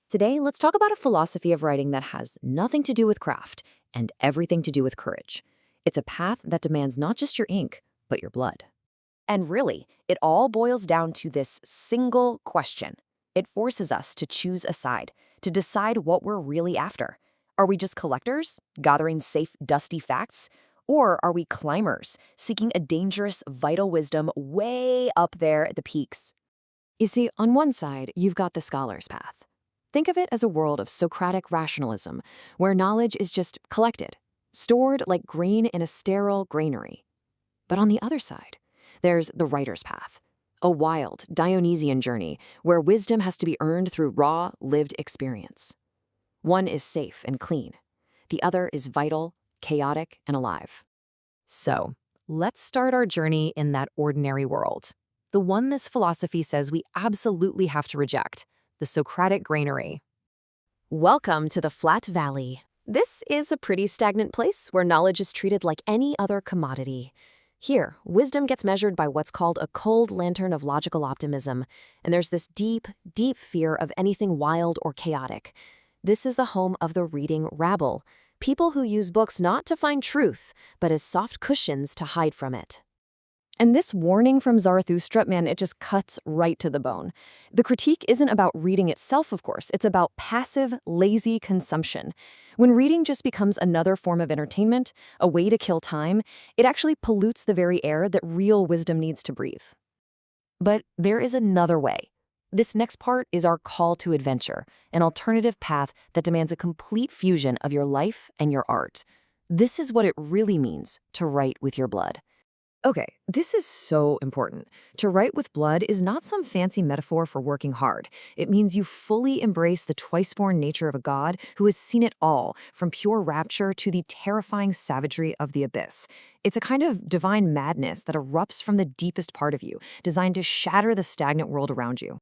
Today, let's talk about a philosophy of writing that has nothing to do with craft and everything to do with courage. It's a path that demands not just your ink, but your blood. And really, it all boils down to this single question. It forces us to choose a side, to decide what we're really after. Are we just collectors, gathering safe, dusty facts? Or are we climbers, seeking a dangerous, vital wisdom way up there at the peaks? You see, on one side, you've got the scholar's path. Think of it as a world of Socratic rationalism, where knowledge is just collected, stored like grain in a sterile granary. But on the other side, there's the writer's path, a wild, Dionysian journey where wisdom has to be earned through raw, lived experience. One is safe and clean. The other is vital, chaotic, and alive. So, let's start our journey in that ordinary world. The one this philosophy says we absolutely have to reject, the Socratic granary. Welcome to the Flat Valley. This is a pretty stagnant place where knowledge is treated like any other commodity. Here, wisdom gets measured by what's called a cold lantern of logical optimism, and there's this deep, deep fear of anything wild or chaotic. This is the home of the reading rabble, people who use books not to find truth, but as soft cushions to hide from it. And this warning from Zarathustra, man, it just cuts right to the bone. The critique isn't about reading itself, of course. It's about passive, lazy consumption. When reading just becomes another form of entertainment, a way to kill time, it actually pollutes the very air that real wisdom needs to breathe. But there is another way. This next part is our call to adventure, an alternative path that demands a complete fusion of your life and your art. This is what it really means to write with your blood. Okay, this is so important. To write with blood is not some fancy metaphor for working hard. It means you fully embrace the twice-born nature of a god who has seen it all, from pure rapture to the terrifying savagery of the abyss. It's a kind of divine madness that erupts from the deepest part of you, designed to shatter the stagnant world around you.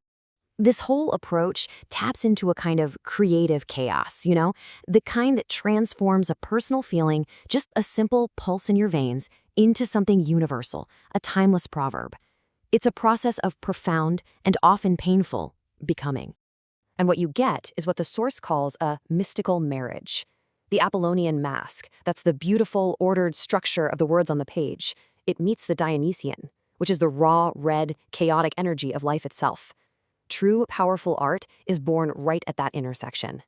This whole approach taps into a kind of creative chaos, the kind that transforms a personal feeling, just a simple pulse in your veins, into something universal, a timeless proverb. It's a process of profound and often painful becoming. And what you get is what the source calls a mystical marriage. The Apollonian mask, that's the beautiful, ordered structure of the words on the page, it meets the Dionysian, which is the raw, red, chaotic energy of life itself. True, powerful art is born right at that intersection.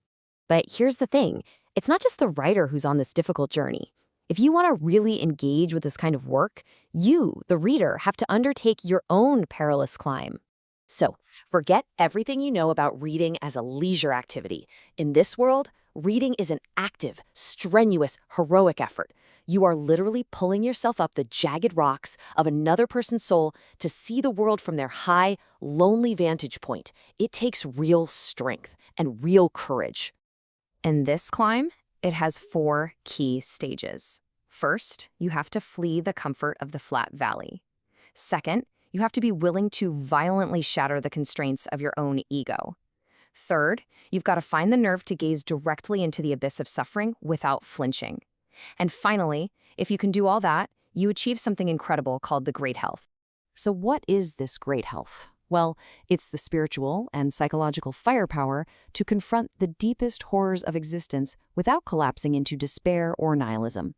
But here's the thing, it's not just the writer who's on this difficult journey. If you want to really engage with this kind of work, you, the reader, have to undertake your own perilous climb. So, forget everything you know about reading as a leisure activity. In this world, reading is an active, strenuous, heroic effort. You are literally pulling yourself up the jagged rocks of another person's soul to see the world from their high, lonely vantage point. It takes real strength and real courage. In this climb, it has 4 key stages. First, you have to flee the comfort of the flat valley. Second, you have to be willing to violently shatter the constraints of your own ego. Third, you've got to find the nerve to gaze directly into the abyss of suffering without flinching. And finally, if you can do all that, you achieve something incredible called the great health. So what is this great health? Well, it's the spiritual and psychological firepower to confront the deepest horrors of existence without collapsing into despair or nihilism.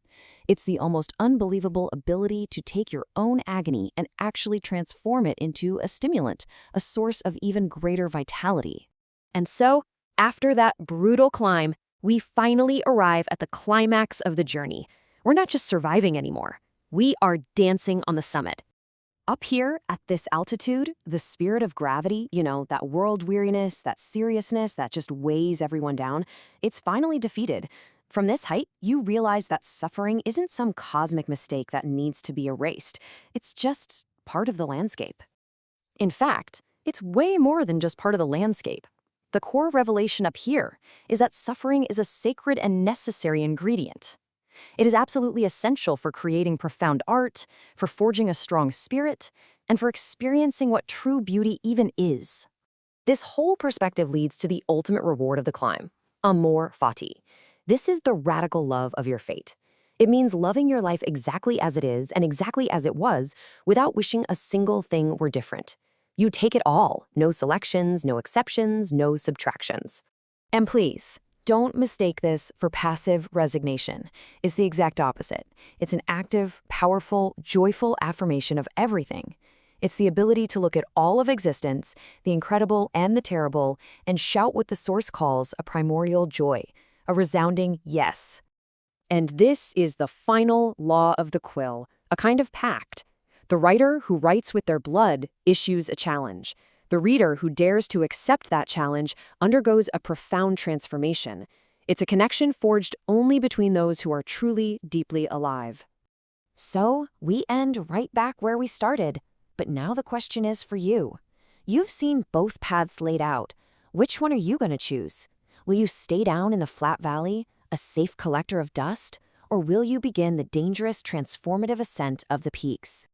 It's the almost unbelievable ability to take your own agony and actually transform it into a stimulant, a source of even greater vitality. And so, after that brutal climb, we finally arrive at the climax of the journey. We're not just surviving anymore. We are dancing on the summit. Up here, at this altitude, the spirit of gravity, that world weariness, that seriousness that just weighs everyone down, it's finally defeated. From this height, you realize that suffering isn't some cosmic mistake that needs to be erased. It's just part of the landscape. In fact, it's way more than just part of the landscape. The core revelation up here is that suffering is a sacred and necessary ingredient. It is absolutely essential for creating profound art, for forging a strong spirit, and for experiencing what true beauty even is. This whole perspective leads to the ultimate reward of the climb, amor fati. This is the radical love of your fate. It means loving your life exactly as it is and exactly as it was without wishing a single thing were different. You take it all, no selections, no exceptions, no subtractions. And please, don't mistake this for passive resignation. It's the exact opposite. It's an active, powerful, joyful affirmation of everything. It's the ability to look at all of existence, the incredible and the terrible, and shout what the source calls a primordial joy, a resounding yes. And this is the final law of the quill, a kind of pact. The writer who writes with their blood issues a challenge. The reader who dares to accept that challenge undergoes a profound transformation. It's a connection forged only between those who are truly, deeply alive. So, we end right back where we started. But now the question is for you. You've seen both paths laid out. Which one are you going to choose? Will you stay down in the flat valley, a safe collector of dust, or will you begin the dangerous, transformative ascent of the peaks?